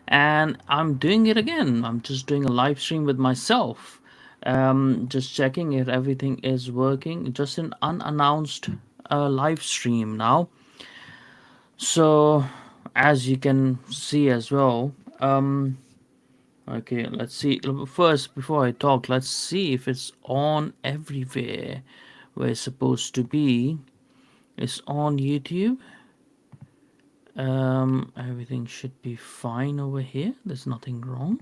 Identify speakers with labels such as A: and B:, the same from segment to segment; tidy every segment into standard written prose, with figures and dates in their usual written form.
A: and I'm doing it again. I'm just doing a live stream with myself, just checking if everything is working. Just an unannounced live stream now. So, as you can see as well, okay, let's see. First, before I talk, let's see if it's on everywhere where it's supposed to be. It's on YouTube. Everything should be fine over here. There's nothing wrong.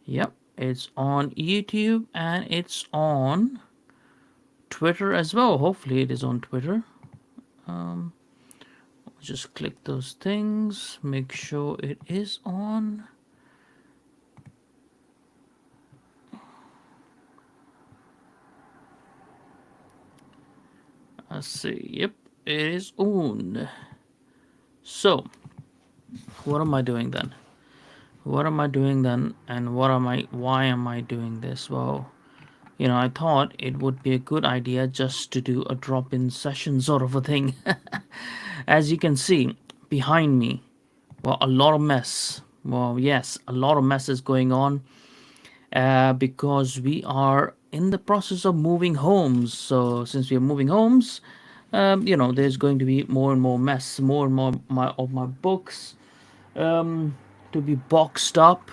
A: Yep, it's on YouTube and it's on Twitter as well. Hopefully, it is on Twitter. Um, just click those things, make sure it is on. Let's see. Yep, it is on. So, what am I doing then? What am I doing then? And why am I doing this? Well, I thought it would be a good idea just to do a drop in session sort of a thing. As you can see behind me, well, a lot of mess. Well, yes, a lot of mess is going on because we are in the process of moving homes. So, since we are moving homes, there's going to be more and more mess, more and more of my books to be boxed up.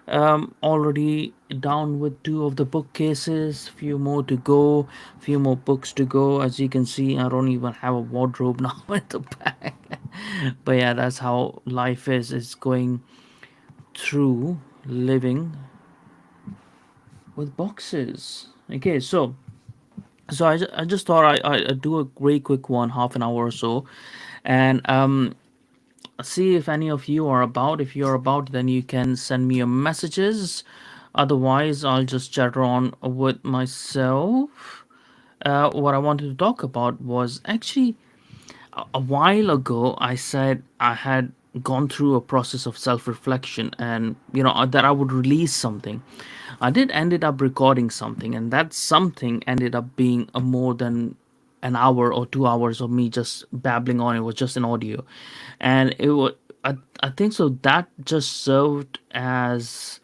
A: Already down with two of the bookcases, few more to go, few more books to go. As you can see, I don't even have a wardrobe now at the back. But yeah, that's how life is. It's going through living with boxes. Okay, so I just thought I'd do a very quick one, half an hour or so, and see if any of you are about. If you're about, then you can send me your messages. Otherwise, I'll just chatter on with myself. What I wanted to talk about was actually a while ago. I said I had gone through a process of self-reflection, and that I would release something. I did ended up recording something, and that something ended up being a more than an hour or 2 hours of me just babbling on. It was just an audio, and it was. I think so. That just served as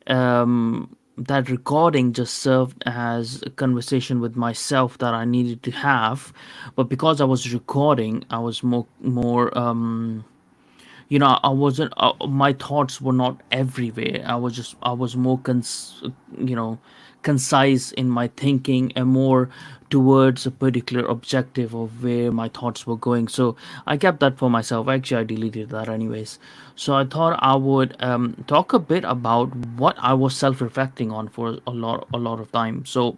A: that recording just served as a conversation with myself that I needed to have, but because I was recording, I was more. I wasn't. My thoughts were not everywhere. I was more you know concise in my thinking and more towards a particular objective of where my thoughts were going. So I kept that for myself. Actually, I deleted that anyways. So I thought I would talk a bit about what I was self-reflecting on for a lot of time. So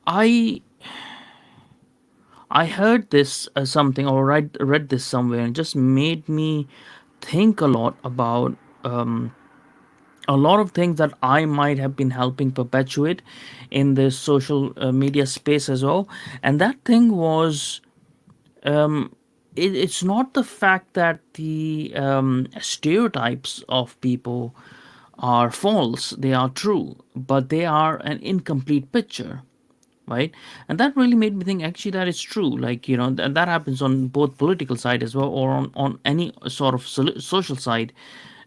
A: I I heard this something or read this somewhere and just made me think a lot about a lot of things that I might have been helping perpetuate in the social media space as well. And that thing was it's not the fact that the stereotypes of people are false, they are true, but they are an incomplete picture, right? And that really made me think actually that is true. Like, that happens on both political side as well, or on any sort of social side,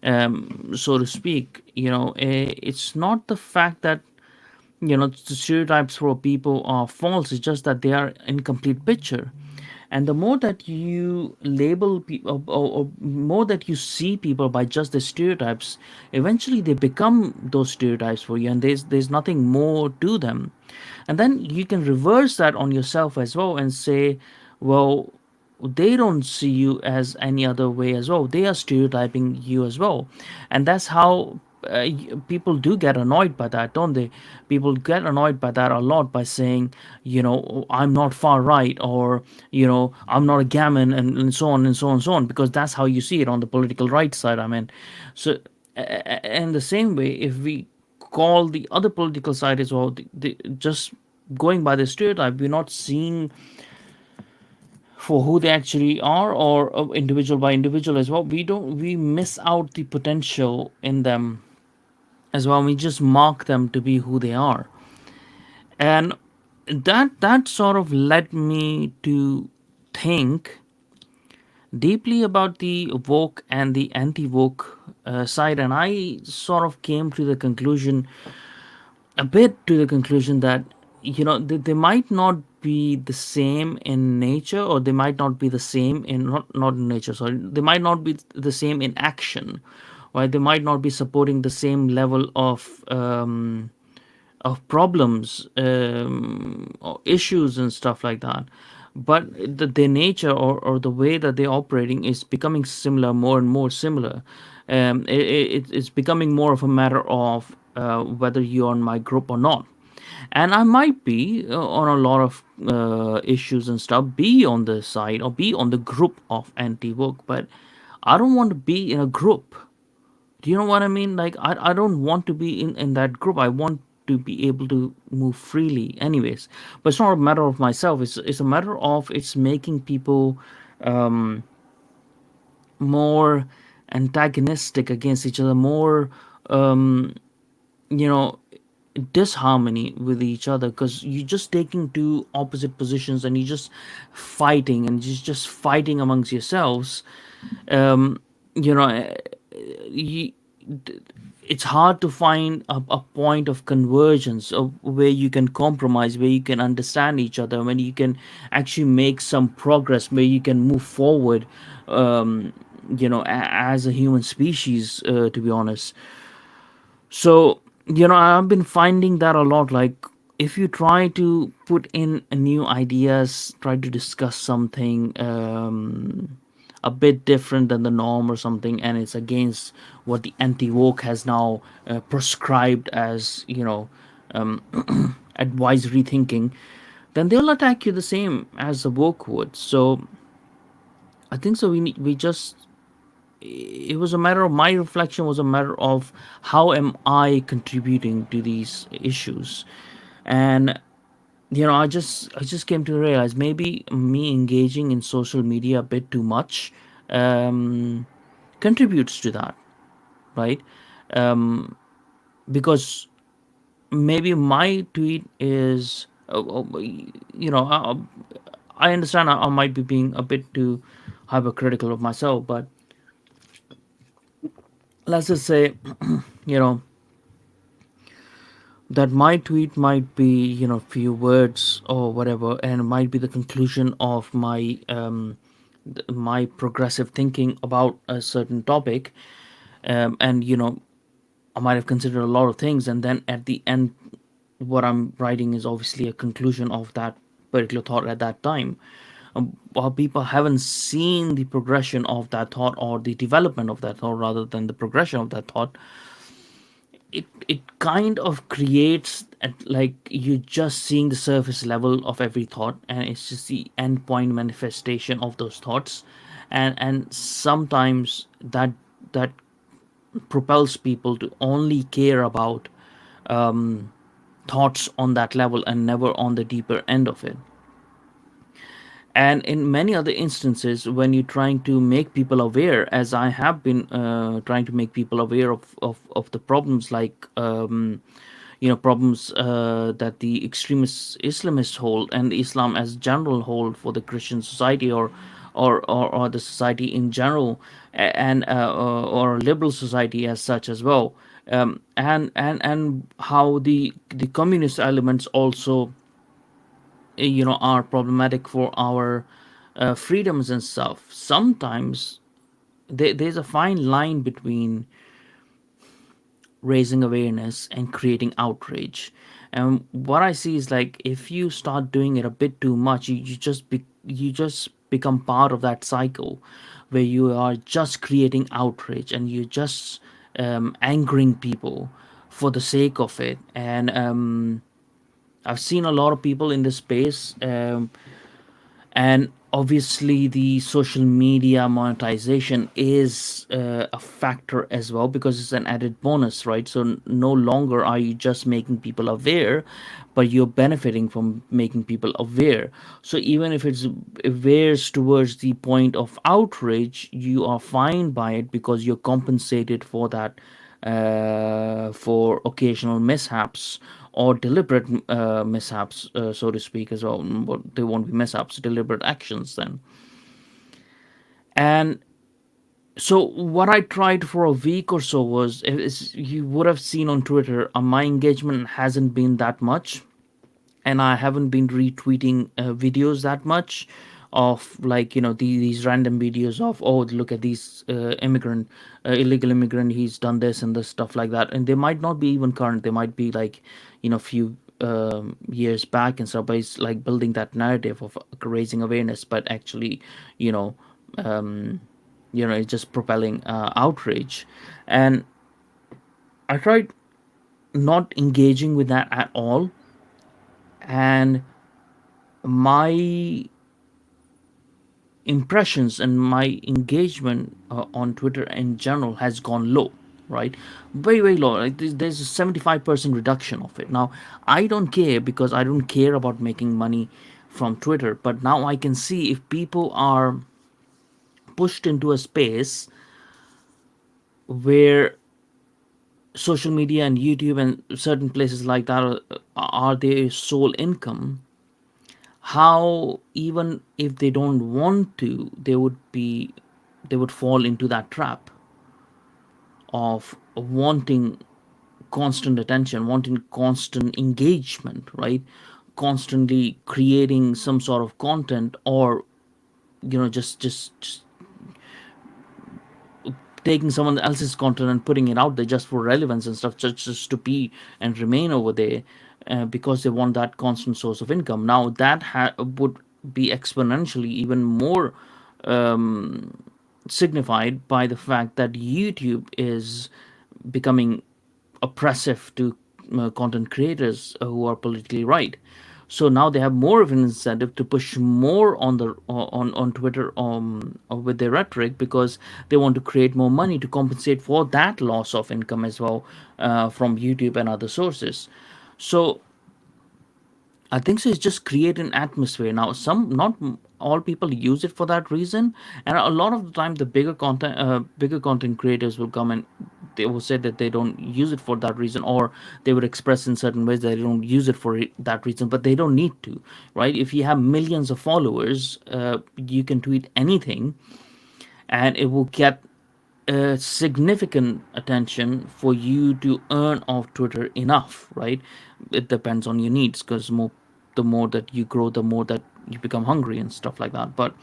A: so to speak. It's not the fact that the stereotypes for people are false, it's just that they are incomplete picture. And the more that you label people, or more that you see people by just the stereotypes, eventually they become those stereotypes for you, and there's nothing more to them. And then you can reverse that on yourself as well and say, well, they don't see you as any other way as well, they are stereotyping you as well. And that's how people do get annoyed by that, don't they? People get annoyed by that a lot, by saying, "Oh, I'm not far right," or "I'm not a gammon," and so on and so on and so on, because that's how you see it on the political right side. I mean, so in the same way, if we call the other political side as well, just going by the stereotype, we're not seeing for who they actually are, or individual by individual as well. We miss out the potential in them as well. We just mark them to be who they are. And that sort of led me to think deeply about the woke and the anti-woke side, and I sort of came to the conclusion, a bit to the conclusion that they might not be the same in nature, or they might not be the same in not in nature. Sorry, they might not be the same in action, right? They might not be supporting the same level of problems, or issues and stuff like that, but their nature, or the way that they're operating is becoming similar, more and more similar. It's becoming more of a matter of whether you're on my group or not. And I might be on a lot of issues and stuff, be on the side or be on the group of anti-woke, but I don't want to be in a group. Do you know what I mean? Like, I don't want to be in that group. I want to be able to move freely, anyways. But it's not a matter of myself. It's a matter of it's making people more antagonistic against each other, more you know disharmony with each other, because you're just taking two opposite positions and you're just fighting, and just fighting amongst yourselves. um you know eh, you, it's hard to find a point of convergence, of where you can compromise, where you can understand each other, when you can actually make some progress, where you can move forward, um as a human species, to be honest. So, I've been finding that a lot. Like, if you try to put in new ideas, try to discuss something a bit different than the norm or something, and it's against what the anti woke has now prescribed as, advisory thinking, then they'll attack you the same as the woke would. So, I think so. We just it was a matter of my reflection was a matter of how am I contributing to these issues. And I just came to realize maybe me engaging in social media a bit too much um, contributes to that, right? Because maybe my tweet is I understand I might be being a bit too hypercritical of myself, but let's just say you know that my tweet might be few words or whatever, and it might be the conclusion of my progressive thinking about a certain topic. And I might have considered a lot of things, and then at the end, what I'm writing is obviously a conclusion of that particular thought at that time. While people haven't seen the progression of that thought, or the development of that thought rather than the progression of that thought, it kind of creates like you're just seeing the surface level of every thought, and it's just the end point manifestation of those thoughts. And sometimes that propels people to only care about thoughts on that level and never on the deeper end of it. And in many other instances, when you're trying to make people aware, as I have been trying to make people aware of the problems, like problems that the extremist Islamists hold, and Islam as general hold for the Christian society, or the society in general, and or liberal society as such as well. And how the communist elements also are problematic for our freedoms and stuff. Sometimes there's a fine line between raising awareness and creating outrage. And what I see is, like, if you start doing it a bit too much, you just become part of that cycle where you are just creating outrage, and you're just angering people for the sake of it. And I've seen a lot of people in this space, and obviously the social media monetization is a factor as well, because it's an added bonus, right? So no longer are you just making people aware, but you're benefiting from making people aware. So even if it veers towards the point of outrage, you are fine by it, because you're compensated for that, for occasional mishaps, or deliberate mishaps, so to speak, as well. But they won't be mishaps, deliberate actions then. And so what I tried for a week or so was, is you would have seen on Twitter, my engagement hasn't been that much, and I haven't been retweeting videos that much of, like, these random videos of, oh, look at these immigrant, illegal immigrant, he's done this and this stuff like that, and they might not be even current. They might be like, few years back and stuff. But it's like building that narrative of raising awareness, but actually, you know, um, it's just propelling outrage. And I tried not engaging with that at all, and my impressions and my engagement on Twitter in general has gone low, right? Very, very low. Like there's a 75% reduction of it. Now, I don't care because I don't care about making money from Twitter, but now I can see if people are pushed into a space where social media and YouTube and certain places like that are their sole income, how, even if they don't want to, they would fall into that trap of wanting constant attention, wanting constant engagement, right? Constantly creating some sort of content, or just taking someone else's content and putting it out there just for relevance and stuff, just to be and remain over there, because they want that constant source of income. Now that would be exponentially even more signified by the fact that YouTube is becoming oppressive to content creators who are politically right. So now they have more of an incentive to push more on the on Twitter, with their rhetoric, because they want to create more money to compensate for that loss of income as well, from YouTube and other sources. So I think so. It's just create an atmosphere. Now, not all people use it for that reason, and a lot of the time, the bigger content creators will come and they will say that they don't use it for that reason, or they would express in certain ways that they don't use it for that reason. But they don't need to, right? If you have millions of followers, you can tweet anything, and it will get significant attention for you to earn off Twitter enough, right? It depends on your needs, because the more that you grow, the more that you become hungry and stuff like that. But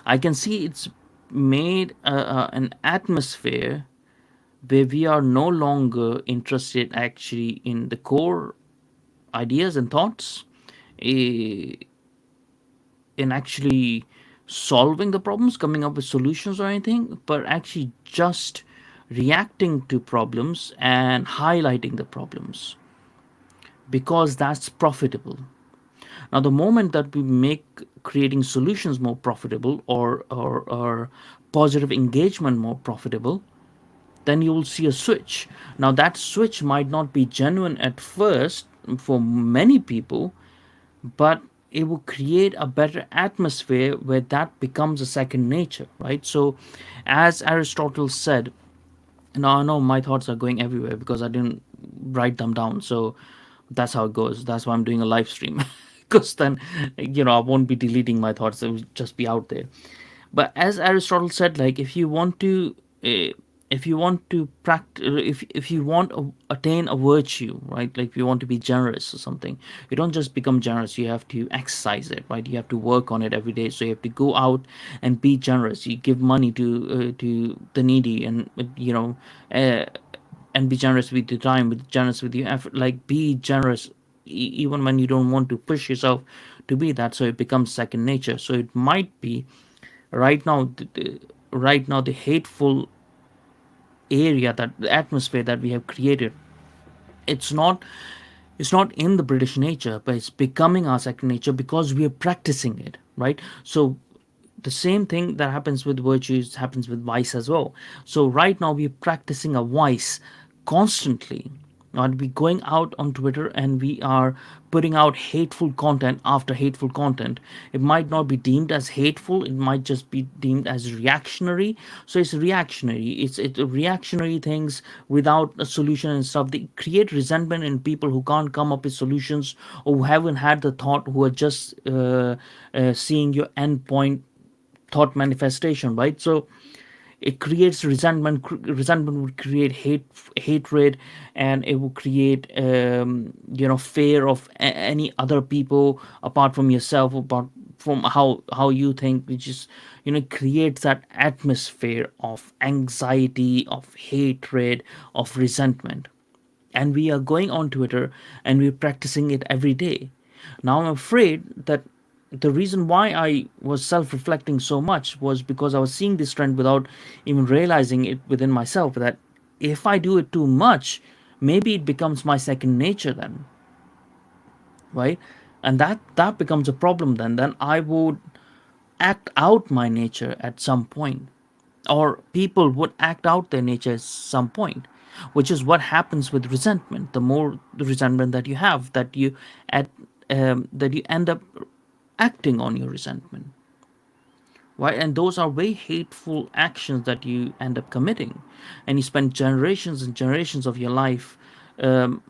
A: I can see it's made an atmosphere where we are no longer interested actually in the core ideas and thoughts, eh, in actually solving the problems, coming up with solutions or anything, but actually just reacting to problems and highlighting the problems, because that's profitable. Now, the moment that we make creating solutions more profitable, or positive engagement more profitable, then you will see a switch. Now, that switch might not be genuine at first for many people, but it will create a better atmosphere where that becomes a second nature, right? So, as Aristotle said, now I know my thoughts are going everywhere because I didn't write them down. So that's how it goes. That's why I'm doing a live stream, because then, I won't be deleting my thoughts. They will just be out there. But as Aristotle said, like, uh, if you want to practice, if you want to attain a virtue, right? Like, if you want to be generous or something, you don't just become generous. You have to exercise it, right? You have to work on it every day. So you have to go out and be generous. You give money to the needy, and uh, and be generous with your time, be generous with your effort. Like, be generous even when you don't want to push yourself to be that. So it becomes second nature. So it might be right now right now the hateful area, that the atmosphere that we have created, it's not it's not in the British nature, but it's becoming our second nature because we are practicing it, right? So the same thing that happens with virtues happens with vice as well. So right now we're practicing a vice constantly. And we going out on Twitter and we are putting out hateful content after hateful content. It might not be deemed as hateful, it might just be deemed as reactionary. So it's reactionary. It's reactionary things without a solution and stuff. They create resentment in people who can't come up with solutions, or who haven't had the thought, who are just seeing your end point thought manifestation, right? So it creates resentment. Resentment would create hatred, and it will create fear of any other people apart from yourself, apart from how you think, which is, creates that atmosphere of anxiety, of hatred, of resentment. And we are going on Twitter and we're practicing it every day. Now I'm afraid that the reason why I was self reflecting so much was because I was seeing this trend without even realizing it within myself, that if I do it too much, maybe it becomes my second nature then, right? And that becomes a problem then. Then I would act out my nature at some point, or people would act out their nature at some point, which is what happens with resentment. The more the resentment that you have, that you end up acting on your resentment, right? And those are very hateful actions that you end up committing, and you spend generations and generations of your life, your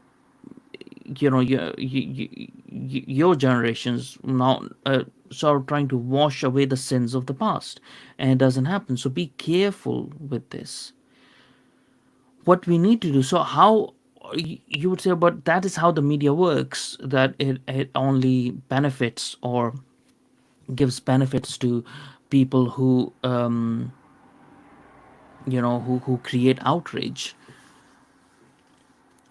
A: generations now, sort of trying to wash away the sins of the past, and it doesn't happen. So be careful with this. What we need to do, so how you would say, but that is how the media works, that it only benefits or gives benefits to people who who create outrage.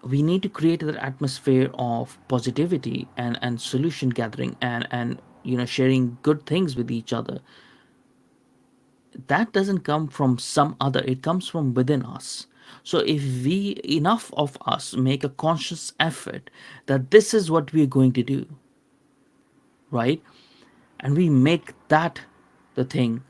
A: We need to create that atmosphere of positivity and solution gathering, and sharing good things with each other. That doesn't come from some other, it comes from within us. So if we, enough of us, make a conscious effort that this is what we're going to do, right, and we make that the thing,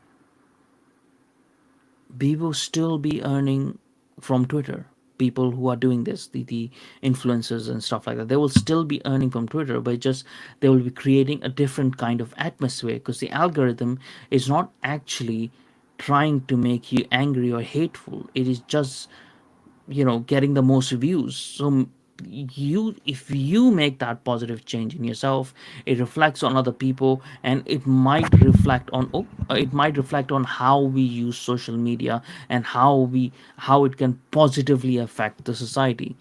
A: we will still be earning from Twitter. People who are doing this, the influencers and stuff like that, they will still be earning from Twitter, but just they will be creating a different kind of atmosphere, because the algorithm is not actually trying to make you angry or hateful. It is just getting the most views. So you, if you make that positive change in yourself, it reflects on other people, and it might reflect on how we use social media, and how it can positively affect the society.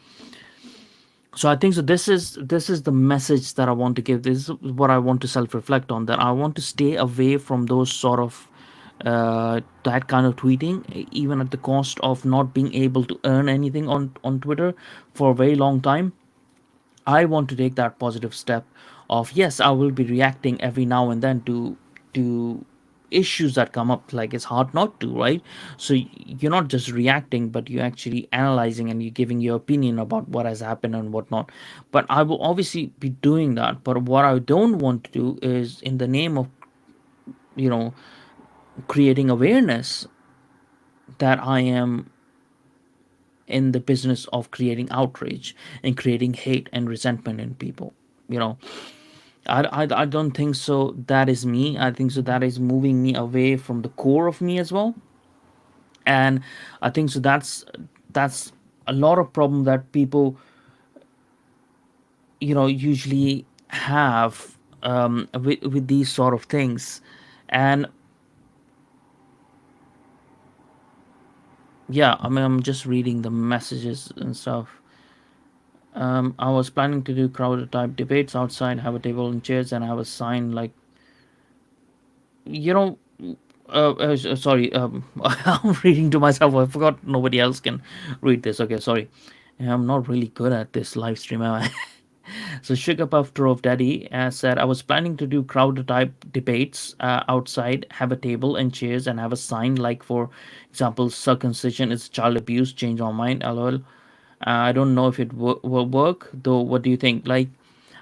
A: So I think so, this is the message that I want to give. This is what I want to self reflect on, that I want to stay away from those sort of that kind of tweeting, even at the cost of not being able to earn anything on Twitter for a very long time. I want to take that positive step of, yes, I will be reacting every now and then to issues that come up. Like, it's hard not to, right? So you're not just reacting, but you're actually analyzing, and you're giving your opinion about what has happened and whatnot. But I will obviously be doing that. But what I don't want to do is, in the name of you know creating awareness, that I am in the business of creating outrage and creating hate and resentment in people. You know, I don't think so. That is me. I think so. That is moving me away from the core of me as well. And I think so. That's a lot of problem that people, usually have with these sort of things. And yeah, I mean, I'm just reading the messages and stuff. I was planning to do crowd type debates outside, have a table and chairs, and have a sign like, you know, sorry, I'm reading to myself. I forgot nobody else can read this. Okay, sorry. I'm not really good at this live stream, am I? So Sugar Puff Drove Daddy said, I was planning to do crowd type debates outside, have a table and chairs, and have a sign like, for example, circumcision is child abuse, change my mind, lol. I don't know if it will work, though. What do you think? Like,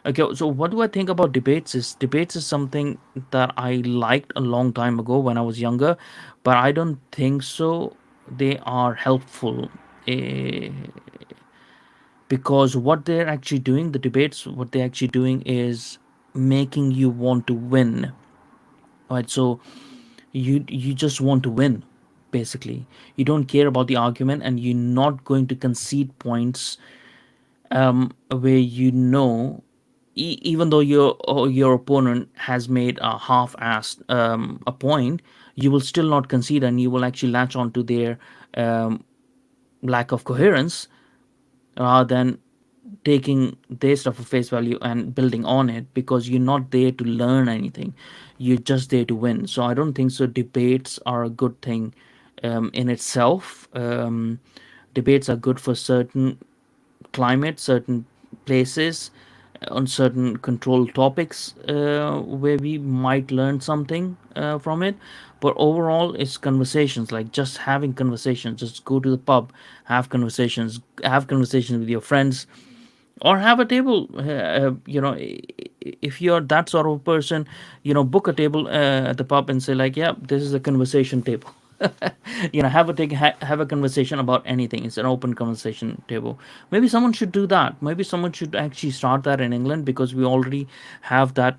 A: okay, so what do I think about debates? Is debates is something that I liked a long time ago when I was younger, but I don't think so. They are helpful, eh, because what they're actually doing, the debates, what they're actually doing is making you want to win, right? So you just want to win, basically. You don't care about the argument, and you're not going to concede points where even though your opponent has made a half-assed a point, you will still not concede, and you will actually latch on to their um, lack of coherence rather than taking their stuff at face value and building on it, because you're not there to learn anything, you're just there to win. So I don't think so debates are a good thing in itself. Debates are good for certain climate, certain places, on certain controlled topics where we might learn something from it. But overall, it's conversations, like just having conversations. Just go to the pub, have conversations with your friends, or have a table. If you're that sort of person, book a table at the pub and say like, yeah, this is a conversation table. Have a conversation about anything. It's an open conversation table. Maybe someone should do that. Maybe someone should actually start that in England, because we already have that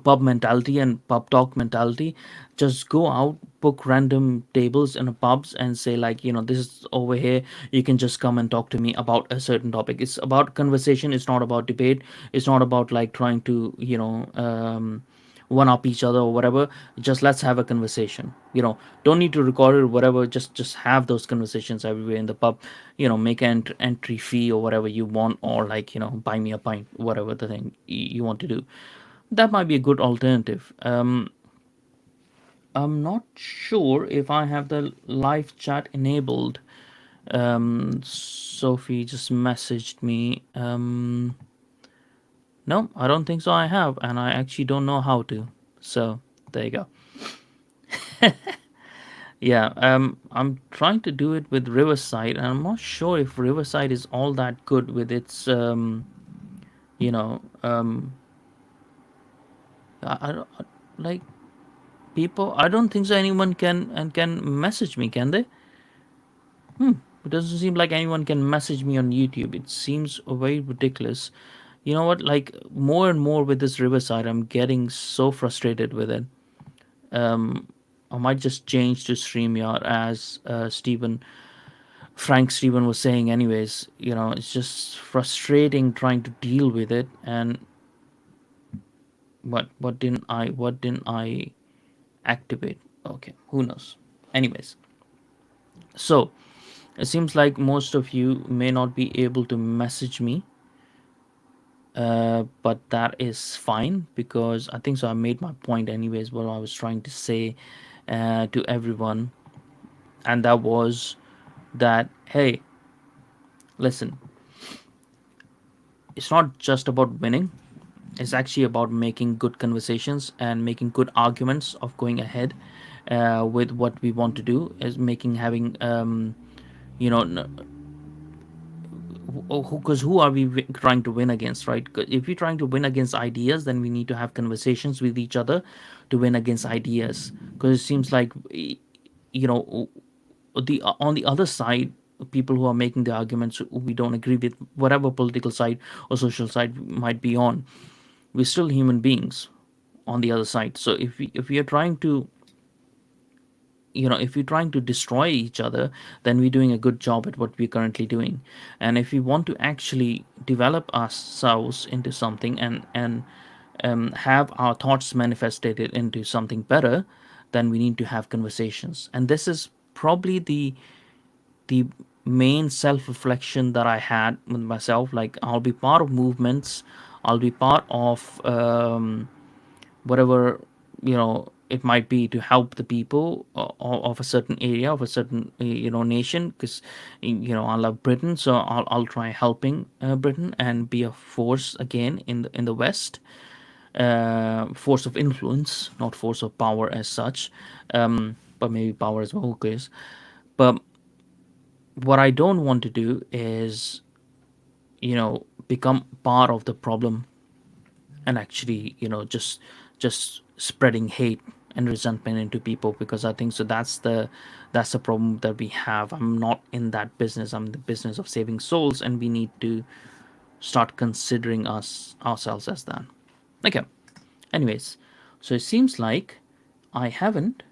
A: pub mentality and pub talk mentality. Just go out, book random tables in a pubs and say like, this is over here, you can just come and talk to me about a certain topic. It's about conversation, it's not about debate. It's not about like trying to one up each other or whatever. Just let's have a conversation. Don't need to record it or whatever. Just have those conversations everywhere in the pub. Make an entry fee or whatever you want, or like, buy me a pint, whatever the thing you want to do. That might be a good alternative. I'm not sure if I have the live chat enabled. Sophie just messaged me. No, I don't think so. I have, and I actually don't know how to. So there you go. Yeah, I'm trying to do it with Riverside, and I'm not sure if Riverside is all that good with its, you know, I don't like people. I don't think so. Anyone can message me, can they? It doesn't seem like anyone can message me on YouTube. It seems very ridiculous. You know what? Like more and more with this Riverside, I'm getting so frustrated with it. I might just change to StreamYard, as Frank Steven was saying. Anyways, it's just frustrating trying to deal with it. And what didn't I activate? Okay, who knows? Anyways, so it seems like most of you may not be able to message me, but that is fine, because I think so. I made my point anyways. What I was trying to say to everyone, and that was that, hey, listen, it's not just about winning. It's actually about making good conversations and making good arguments of going ahead with what we want to do. Is making having you know because who are we trying to win against, right? If we're trying to win against ideas, then we need to have conversations with each other to win against ideas. Because it seems like, you know the on the other side, people who are making the arguments, we don't agree with, whatever political side or social side might be on, we're still human beings on the other side. So if we are trying to, if we're trying to destroy each other, then we're doing a good job at what we're currently doing. And if we want to actually develop ourselves into something, and have our thoughts manifested into something better, then we need to have conversations. And this is probably the main self-reflection that I had with myself. Like, I'll be part of movements, I'll be part of whatever it might be, to help the people of a certain area, of a certain nation. Because I love Britain, so I'll try helping Britain and be a force again in the West. Force of influence, not force of power as such. But maybe power as well, who cares. But what I don't want to do is become part of the problem, and actually just spreading hate and resentment into people. Because I think so that's the problem that we have. I'm not in that business. I'm in the business of saving souls, and we need to start considering ourselves as that. Okay. Anyways, so it seems like i haven't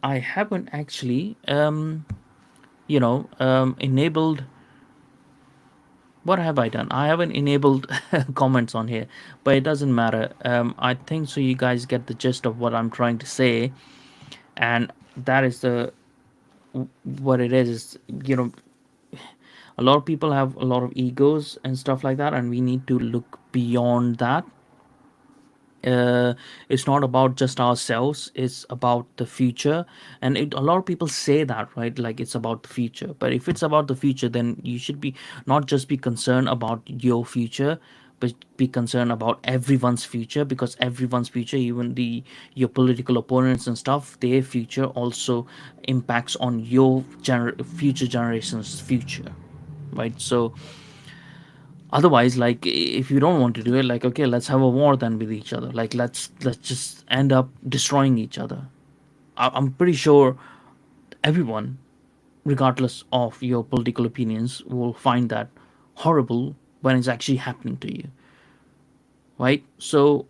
A: I haven't actually enabled What have I done? I haven't enabled comments on here, but it doesn't matter. I think so. You guys get the gist of what I'm trying to say, and that is the what it is. You know, a lot of people have a lot of egos and stuff like that, and we need to look beyond that. It's not about just ourselves, it's about the future. And a lot of people say that, right? Like it's about the future, but if it's about the future, then you should be not just be concerned about your future, but be concerned about everyone's future, because everyone's future, even the your political opponents and stuff, their future also impacts on your future generations future, right? So otherwise, like if you don't want to do it, like okay, let's have a war then with each other, like let's just end up destroying each other. I'm pretty sure everyone, regardless of your political opinions, will find that horrible when it's actually happening to you, right? So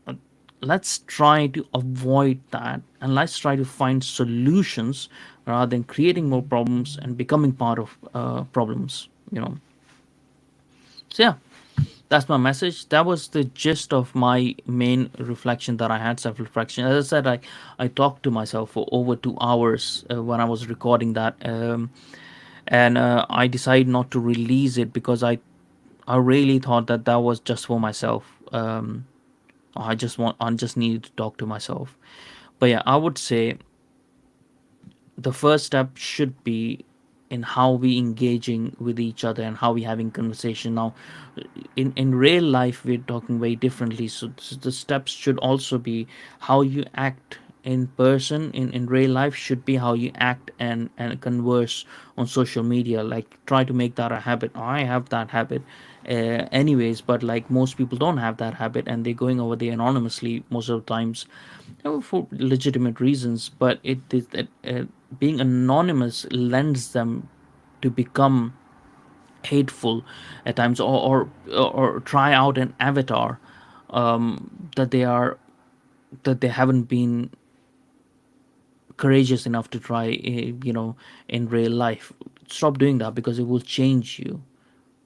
A: uh, let's try to avoid that, and let's try to find solutions rather than creating more problems and becoming part of problems, you know. So yeah, that's my message. That was the gist of my main reflection that I had, self reflection. As I said, I talked to myself for over 2 hours when I was recording that, and I decided not to release it because I really thought that that was just for myself. I just needed to talk to myself. But yeah, I would say the first step should be in how we engaging with each other and how we having conversation. Now in real life we're talking very differently, so the steps should also be how you act in person in real life should be how you act and converse on social media. Like try to make that a habit. I have that habit anyways, but like most people don't have that habit, and they're going over there anonymously most of the times, for legitimate reasons. But it is that being anonymous lends them to become hateful at times, or try out an avatar that they are that they haven't been courageous enough to try, in real life. Stop doing that because it will change you,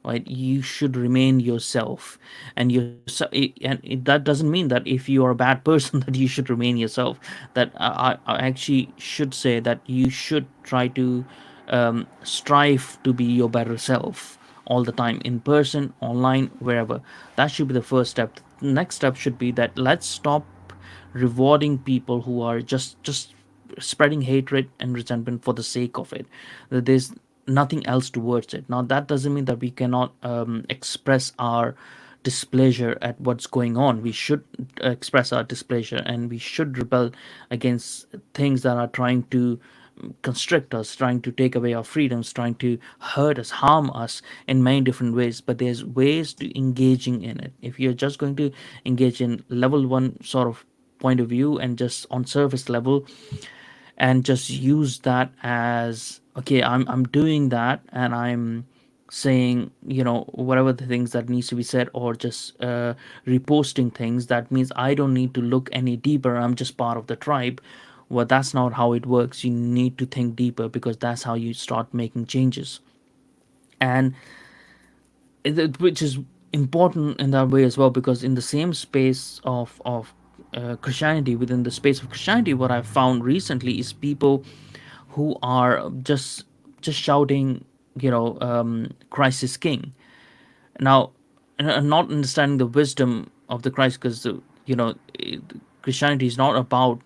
A: right? You should remain yourself, and that doesn't mean that if you are a bad person that you should remain yourself. That I actually should say that you should try to strive to be your better self all the time, in person, online, wherever. That should be the first step. The next step should be that let's stop rewarding people who are just spreading hatred and resentment for the sake of it. That there's nothing else towards it. Now that doesn't mean that we cannot express our displeasure at what's going on. We should express our displeasure, and we should rebel against things that are trying to constrict us, trying to take away our freedoms, trying to hurt us, harm us in many different ways. But there's ways to engaging in it. If you're just going to engage in level one sort of point of view and just on surface level, and just use that as okay, I'm doing that, and I'm saying, whatever the things that needs to be said, or just reposting things, that means I don't need to look any deeper, I'm just part of the tribe. Well, that's not how it works. You need to think deeper, because that's how you start making changes. And which is important in that way as well, because in the same space of Christianity, within the space of Christianity, what I've found recently is people who are just shouting, Christ is king. Now, not understanding the wisdom of the Christ, because Christianity is not about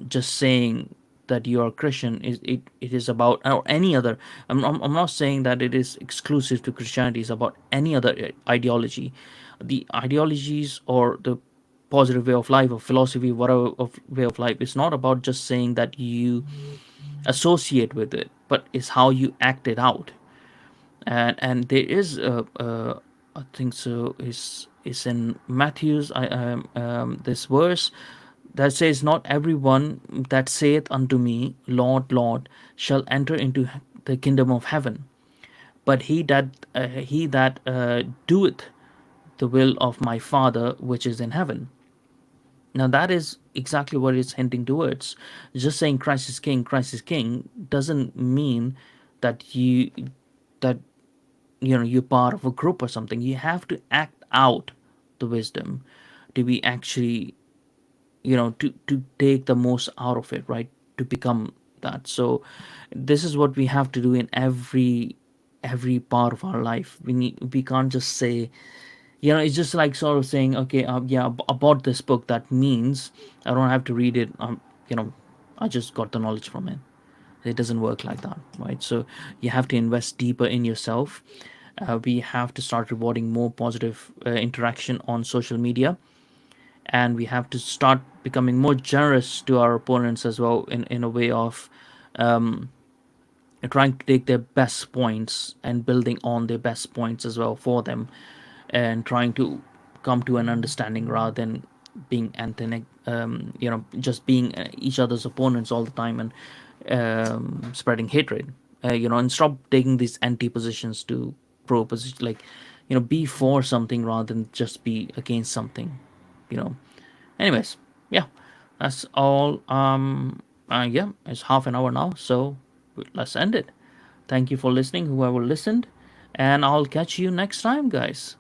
A: just saying that you are Christian. It is about, or any other. I'm not saying that it is exclusive to Christianity. It's about any other ideology. The ideologies or the positive way of life or philosophy, whatever of way of life, it's not about just saying that you associate with it, but it's how you act it out. And there is I think so is in Matthew's, this verse that says, "Not everyone that saith unto me, Lord, Lord, shall enter into the kingdom of heaven, but he that doeth the will of my Father which is in heaven." Now that is exactly what it's hinting towards. Just saying Christ is King doesn't mean that you that you're part of a group or something. You have to act out the wisdom to be actually, to take the most out of it, right? To become that. So this is what we have to do in every part of our life. We can't just say, it's just like sort of saying, okay, yeah, I bought this book, that means I don't have to read it. You know I just got the knowledge from it. It doesn't work like that, right? So you have to invest deeper in yourself. We have to start rewarding more positive interaction on social media, and we have to start becoming more generous to our opponents as well, in a way of trying to take their best points and building on their best points as well for them, and trying to come to an understanding rather than being just being each other's opponents all the time, and spreading hatred. And stop taking these anti positions to pro position, like, be for something rather than just be against something. You know. Anyways, yeah, that's all. Yeah, it's half an hour now, so let's end it. Thank you for listening, whoever listened, and I'll catch you next time, guys.